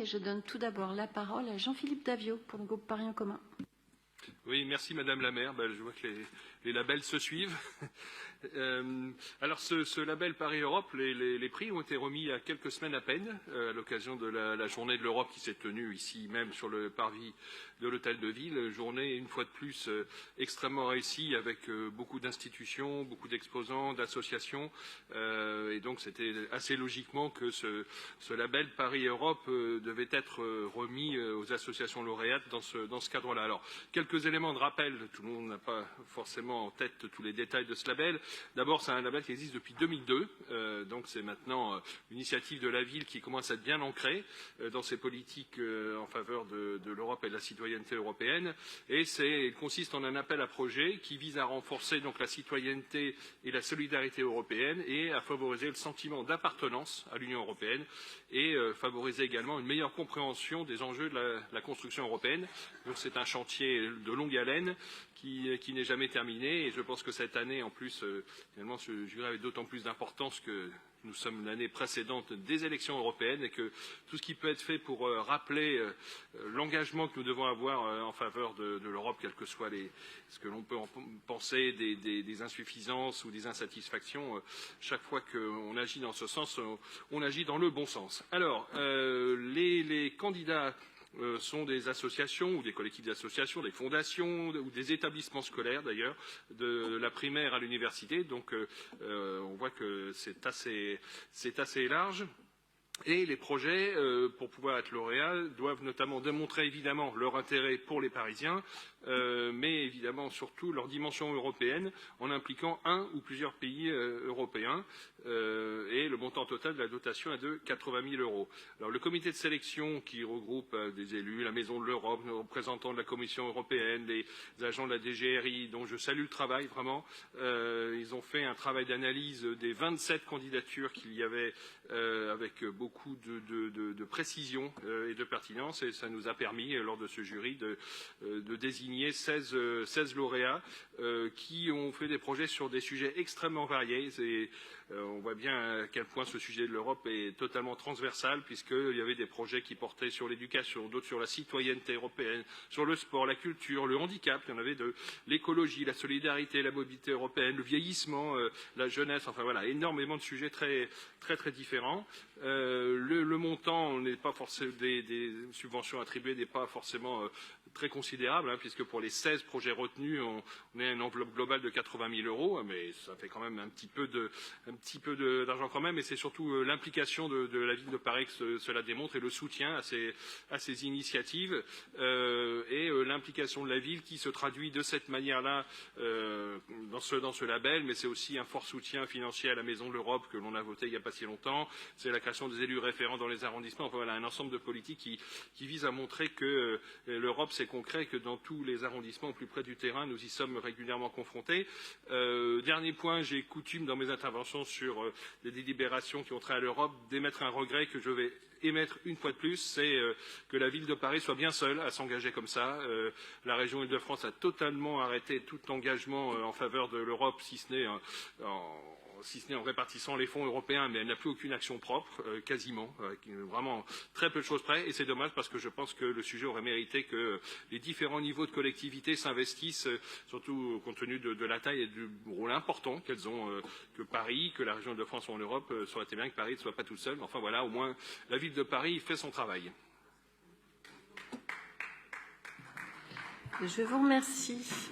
Et je donne tout d'abord la parole à Jean-Philippe Davio pour le groupe Paris en commun. Oui, merci Madame la maire. Je vois que les labels se suivent. Alors ce label Paris Europe, les prix ont été remis il y a quelques semaines à peine, à l'occasion de la journée de l'Europe qui s'est tenue ici même sur le parvis de l'Hôtel de Ville. Journée, une fois de plus, extrêmement réussie avec beaucoup d'institutions, beaucoup d'exposants, d'associations. Et donc c'était assez logiquement que ce label Paris Europe devait être remis aux associations lauréates dans ce cadre-là. Alors, quelques éléments de rappel, tout le monde n'a pas forcément en tête tous les détails de ce label. D'abord, c'est un label qui existe depuis 2002, donc c'est maintenant une initiative de la ville qui commence à être bien ancrée dans ses politiques en faveur de l'Europe et de la citoyenneté européenne. Et il consiste en un appel à projet qui vise à renforcer donc la citoyenneté et la solidarité européenne et à favoriser le sentiment d'appartenance à l'Union européenne et favoriser également une meilleure compréhension des enjeux de la construction européenne. Donc c'est un chantier de longue haleine qui n'est jamais terminé et je pense que cette année en plus finalement ce jury avait d'autant plus d'importance que nous sommes l'année précédente des élections européennes et que tout ce qui peut être fait pour rappeler l'engagement que nous devons avoir en faveur de l'Europe, quel que soit ce que l'on peut en penser, des insuffisances ou des insatisfactions, chaque fois qu'on agit dans ce sens, on agit dans le bon sens. Alors, les candidats sont des associations ou des collectifs d'associations, des fondations ou des établissements scolaires d'ailleurs, de la primaire à l'université. Donc on voit que c'est assez large. Et les projets, pour pouvoir être lauréats, doivent notamment démontrer évidemment leur intérêt pour les Parisiens, mais évidemment surtout leur dimension européenne en impliquant un ou plusieurs pays européens. Et le montant total de la dotation est de 80 000 €. Alors le comité de sélection qui regroupe des élus, la Maison de l'Europe, les représentants de la Commission européenne, les agents de la DGRI, dont je salue le travail vraiment, ils ont fait un travail d'analyse des 27 candidatures qu'il y avait avec beaucoup de précision et de pertinence et ça nous a permis lors de ce jury de désigner 16 lauréats qui ont fait des projets sur des sujets extrêmement variés. On voit bien à quel point ce sujet de l'Europe est totalement transversal puisqu'il y avait des projets qui portaient sur l'éducation, d'autres sur la citoyenneté européenne, sur le sport, la culture, le handicap, il y en avait de l'écologie, la solidarité, la mobilité européenne, le vieillissement, la jeunesse, enfin voilà, énormément de sujets très différents. Le montant n'est pas forcément des subventions attribuées n'est pas forcément très considérable, puisque pour les 16 projets retenus, on est à une enveloppe globale de 80 000 €, mais ça fait quand même un petit peu d'argent quand même, et c'est surtout l'implication de la ville de Paris que cela démontre, et le soutien à ces initiatives, et l'implication de la ville qui se traduit de cette manière-là dans ce label, mais c'est aussi un fort soutien financier à la Maison de l'Europe que l'on a voté il n'y a pas si longtemps, c'est la création des élus référents dans les arrondissements, enfin voilà, un ensemble de politiques qui vise à montrer que l'Europe c'est concret, que dans tous les arrondissements au plus près du terrain, nous y sommes régulièrement confrontés. Dernier point, j'ai coutume dans mes interventions sur les délibérations qui ont trait à l'Europe d'émettre un regret que je vais émettre une fois de plus, c'est que la ville de Paris soit bien seule à s'engager comme ça. La région Île-de-France a totalement arrêté tout engagement en faveur de l'Europe, si ce n'est en répartissant les fonds européens, mais elle n'a plus aucune action propre, quasiment, vraiment très peu de choses près, et c'est dommage parce que je pense que le sujet aurait mérité que les différents niveaux de collectivité s'investissent, surtout compte tenu de la taille et du rôle important qu'elles ont, que Paris, que la région de France ou en Europe, ça aurait été bien que Paris ne soit pas toute seule, mais enfin voilà, au moins la ville de Paris fait son travail. Je vous remercie.